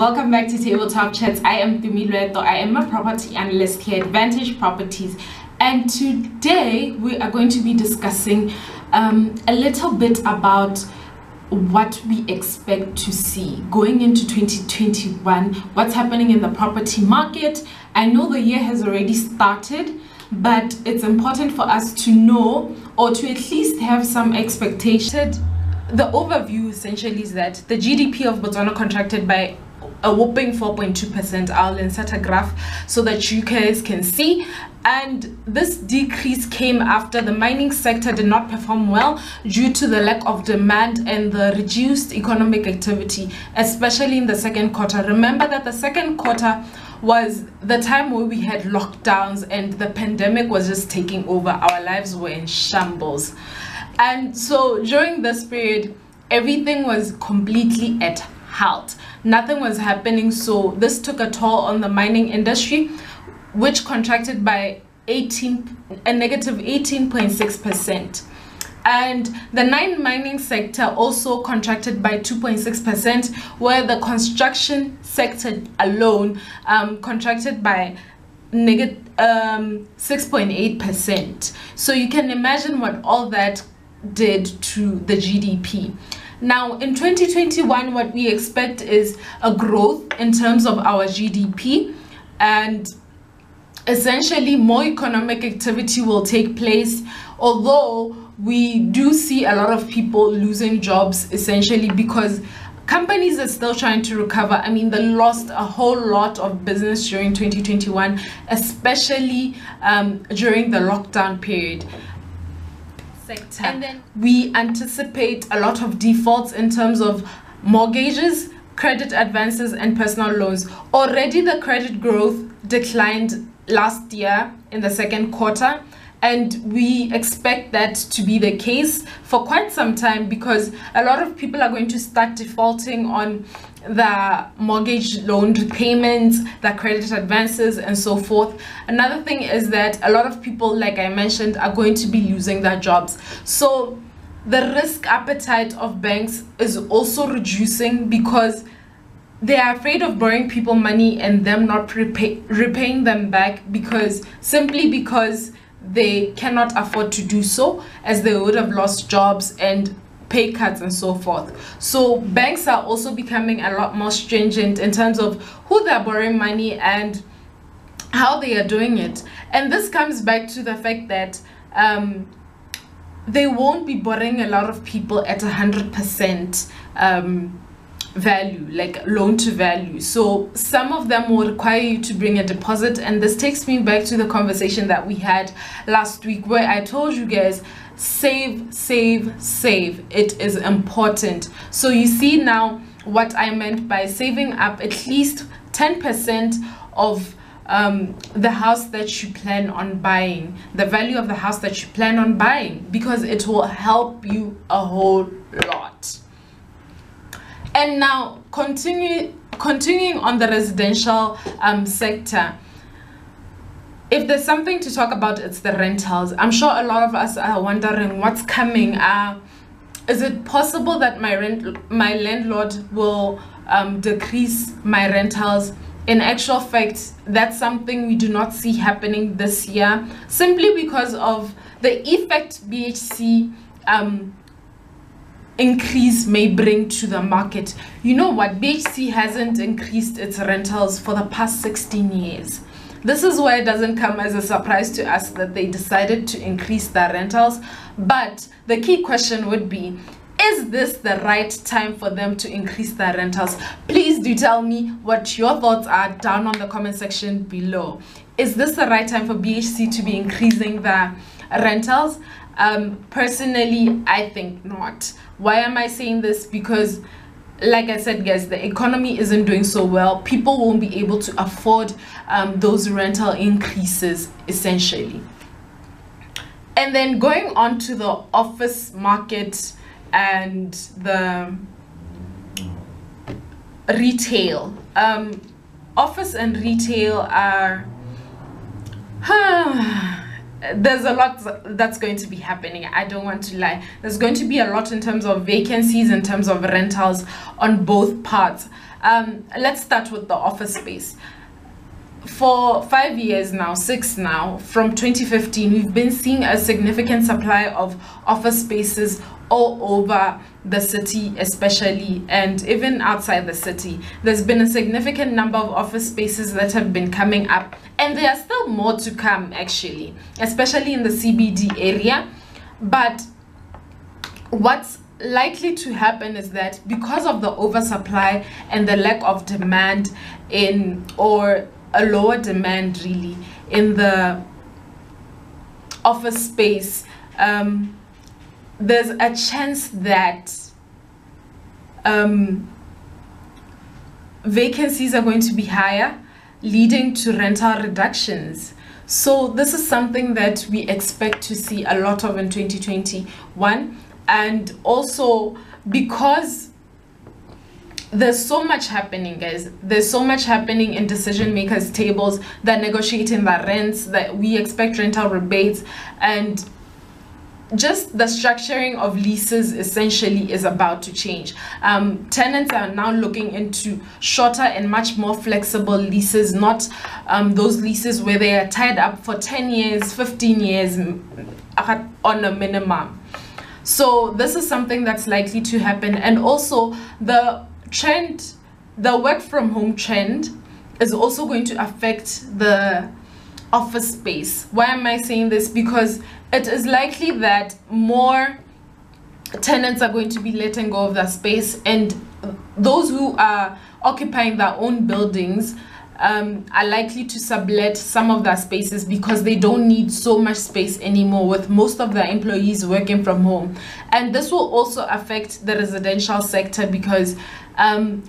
welcome back to Table Talk Chats. I am Dumilweto. I am a property analyst here at Vantage Properties, and today we are going to be discussing a little bit about what we expect to see going into 2021, what's happening in the property market. I know the year has already started, but it's important for us to know, or to at least have some expectation. The overview essentially is that the GDP of Botswana contracted by a whopping 4.2%. I'll insert a graph so that you guys can see. And this decrease came after the mining sector did not perform well due to the lack of demand and the reduced economic activity, especially in the second quarter. Remember that the second quarter was the time where we had lockdowns and the pandemic was just taking over. Our lives were in shambles. And so during this period, everything was completely at halt. Nothing was happening. So this took a toll on the mining industry, which contracted by a negative 18.6%. And the non-mining sector also contracted by 2.6%, where the construction sector alone contracted by negative 6.8%. So you can imagine what all that did to the GDP. Now in 2021, what we expect is a growth in terms of our GDP, and essentially more economic activity will take place, although we do see a lot of people losing jobs, essentially because companies are still trying to recover. I mean, they lost a whole lot of business during 2021, especially during the lockdown period. And then we anticipate a lot of defaults in terms of mortgages, credit advances, and personal loans. Already the credit growth declined last year in the second quarter, and we expect that to be the case for quite some time, because a lot of people are going to start defaulting on the mortgage loan repayments, the credit advances, and so forth. Another thing is that a lot of people, like I mentioned, are going to be losing their jobs. So the risk appetite of banks is also reducing, because they are afraid of borrowing people money and them not repaying them back, simply because they cannot afford to do so, as they would have lost jobs and pay cuts and so forth. So banks are also becoming a lot more stringent in terms of who they're borrowing money and how they are doing it. And this comes back to the fact that they won't be borrowing a lot of people at 100% value, like loan to value. So some of them will require you to bring a deposit, and this takes me back to the conversation that we had last week, where I told you guys, save. It is important. So you see now what I meant by saving up at least 10% of the house that you plan on buying, the value of the house that you plan on buying, because it will help you a whole lot. And now continuing on the residential sector, if there's something to talk about, it's the rentals. I'm sure a lot of us are wondering what's coming. Is it possible that my landlord will decrease my rentals? In actual fact, that's something we do not see happening this year, simply because of the effect BHC increase may bring to the market. You know what? BHC hasn't increased its rentals for the past 16 years. This is why it doesn't come as a surprise to us that they decided to increase their rentals. But the key question would be, is this the right time for them to increase their rentals? Please do tell me what your thoughts are down on the comment section below. Is this the right time for BHC to be increasing their rentals? Personally, I think not. Why am I saying this? Because, like I said, guys, the economy isn't doing so well. People won't be able to afford those rental increases, essentially. And then going on to the office market and the retail. Office and retail are there's a lot that's going to be happening. I don't want to lie. There's going to be a lot in terms of vacancies, in terms of rentals on both parts. Let's start with the office space. For 5 years now, 6 now, from 2015, we've been seeing a significant supply of office spaces all over the city, especially, and even outside the city. There's been a significant number of office spaces that have been coming up, and there are still more to come, actually, especially in the CBD area. But what's likely to happen is that because of the oversupply and the lack of demand or a lower demand really in the office space, there's a chance that vacancies are going to be higher, leading to rental reductions. So this is something that we expect to see a lot of in 2021. And also because there's so much happening, guys. There's so much happening in decision makers' tables that negotiating the rents, that we expect rental rebates, and just the structuring of leases essentially is about to change. Tenants are now looking into shorter and much more flexible leases, not those leases where they are tied up for 10 years, 15 years on a minimum. So this is something that's likely to happen. And also the work from home trend is also going to affect the office space. Why am I saying this? Because it is likely that more tenants are going to be letting go of their space, and those who are occupying their own buildings are likely to sublet some of their spaces because they don't need so much space anymore, with most of their employees working from home. And this will also affect the residential sector because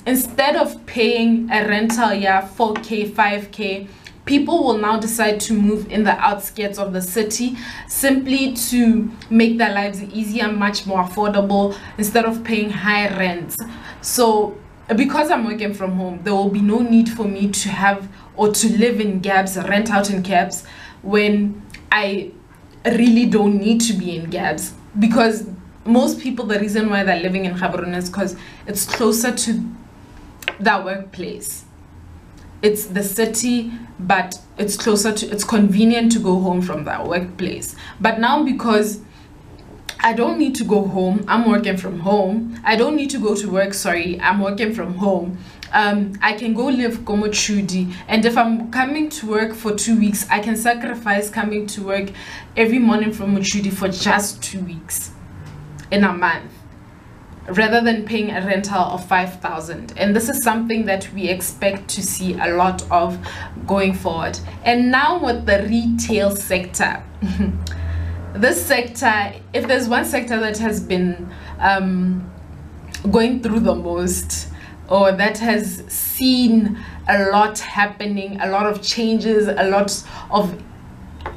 instead of paying a rental 4K, 5K, people will now decide to move in the outskirts of the city simply to make their lives easier, much more affordable, instead of paying high rents. So because I'm working from home, there will be no need for me to have or to live in Gabs, rent out in Gabs, when I really don't need to be in Gabs. Because most people, the reason why they're living in Gaborone is because it's closer to their workplace. It's the city, but it's convenient to go home from that workplace. But now, because I don't need to go home, I'm working from home. I don't need to go to work, I'm working from home. I can go live Komochudi, and if I'm coming to work for 2 weeks, I can sacrifice coming to work every morning from Mochudi for just 2 weeks in a month, rather than paying a rental of 5,000. And this is something that we expect to see a lot of going forward. And now with the retail sector, this sector, if there's one sector that has been going through the most, or that has seen a lot happening, a lot of changes, a lot of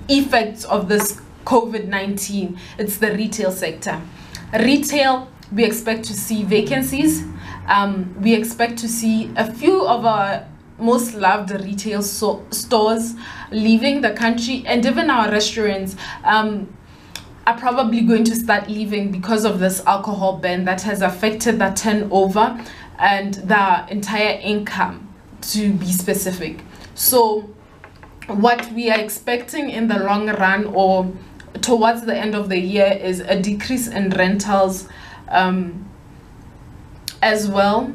effects of this COVID-19, it's the retail sector. Retail, we expect to see vacancies. We expect to see a few of our most loved retail stores leaving the country, and even our restaurants are probably going to start leaving because of this alcohol ban that has affected the turnover and the entire income, to be specific. So what we are expecting in the long run, or towards the end of the year, is a decrease in rentals as well,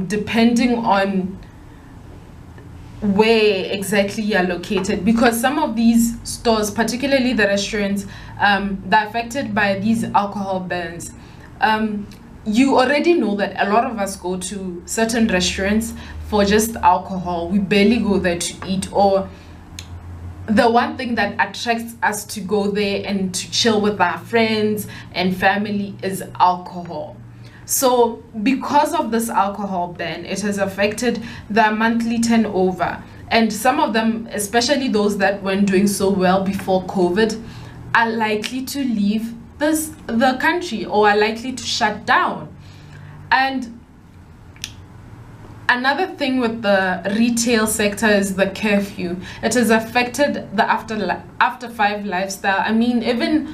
depending on where exactly you are located, because some of these stores, particularly the restaurants, they're affected by these alcohol bans. You already know that a lot of us go to certain restaurants for just alcohol. We barely go there to eat, or the one thing that attracts us to go there and to chill with our friends and family is alcohol. So because of this alcohol ban, it has affected the monthly turnover, and some of them, especially those that weren't doing so well before COVID, are likely to leave the country, or are likely to shut down. And Another thing with the retail sector is the curfew. It has affected the after 5 lifestyle. I mean, even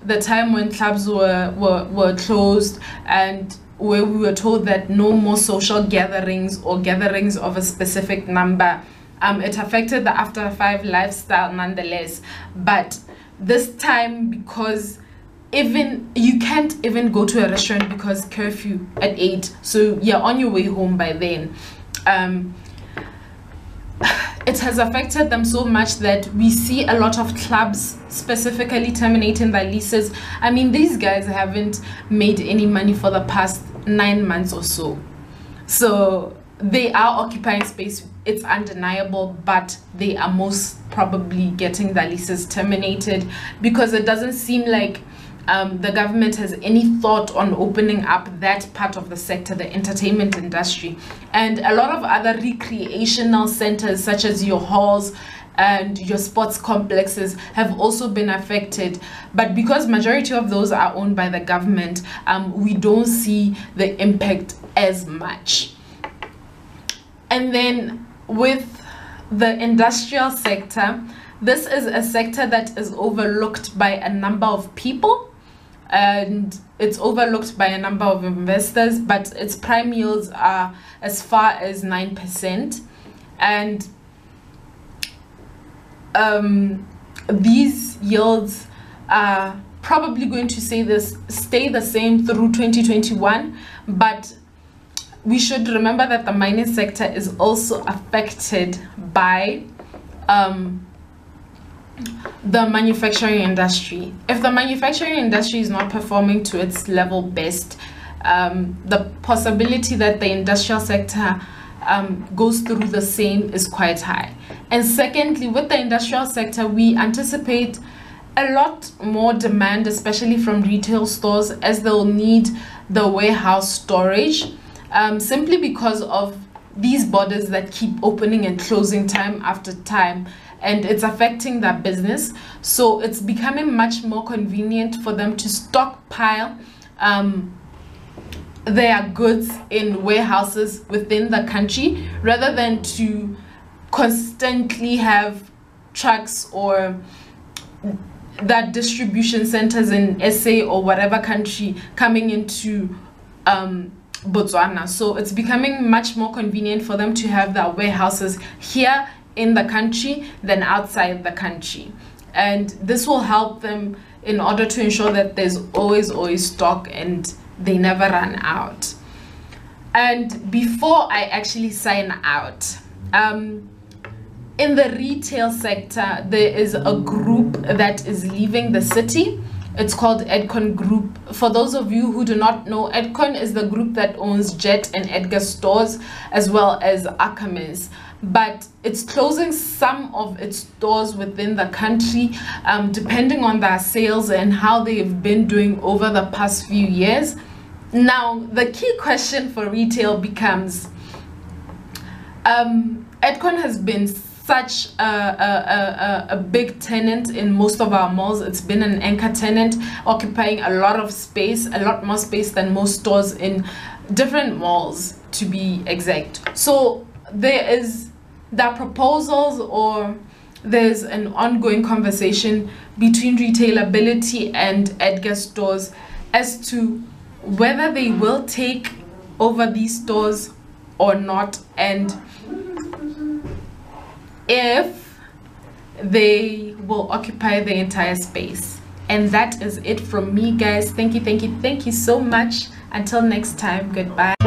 the time when clubs were closed, and where we were told that no more social gatherings or gatherings of a specific number, it affected the after 5 lifestyle nonetheless. But this time, because even you can't even go to a restaurant because curfew at 8, so you're on your way home by then. It has affected them so much that we see a lot of clubs specifically terminating their leases. I mean, these guys haven't made any money for the past 9 months or so they are occupying space, it's undeniable, but they are most probably getting their leases terminated, because it doesn't seem like the government has any thought on opening up that part of the sector, the entertainment industry. And a lot of other recreational centers, such as your halls and your sports complexes, have also been affected. But because majority of those are owned by the government, we don't see the impact as much. And then with the industrial sector, this is a sector that is overlooked by a number of people, and it's overlooked by a number of investors, but its prime yields are as far as 9%. And these yields are probably going to stay the same through 2021, but we should remember that the mining sector is also affected by the manufacturing industry. If the manufacturing industry is not performing to its level best, the possibility that the industrial sector goes through the same is quite high. And secondly, with the industrial sector, we anticipate a lot more demand, especially from retail stores, as they'll need the warehouse storage, simply because of these borders that keep opening and closing time after time, and it's affecting their business. So it's becoming much more convenient for them to stockpile their goods in warehouses within the country, rather than to constantly have trucks or that distribution centers in SA or whatever country coming into Botswana. So it's becoming much more convenient for them to have their warehouses here in the country than outside the country, and this will help them in order to ensure that there's always stock and they never run out. And before I actually sign out, in the retail sector, there is a group that is leaving the city. It's called Edcon Group. For those of you who do not know, Edcon is the group that owns Jet and Edgar stores, as well as Ackermans. But it's closing some of its stores within the country, depending on their sales and how they've been doing over the past few years. Now, the key question for retail becomes, Edcon has been such a big tenant in most of our malls. It's been an anchor tenant, occupying a lot of space, a lot more space than most stores in different malls, to be exact. So there are proposals, or there's an ongoing conversation between Retailability and Edgar stores as to whether they will take over these stores or not, and if they will occupy the entire space. And that is it from me, guys. Thank you so much. Until next time, goodbye.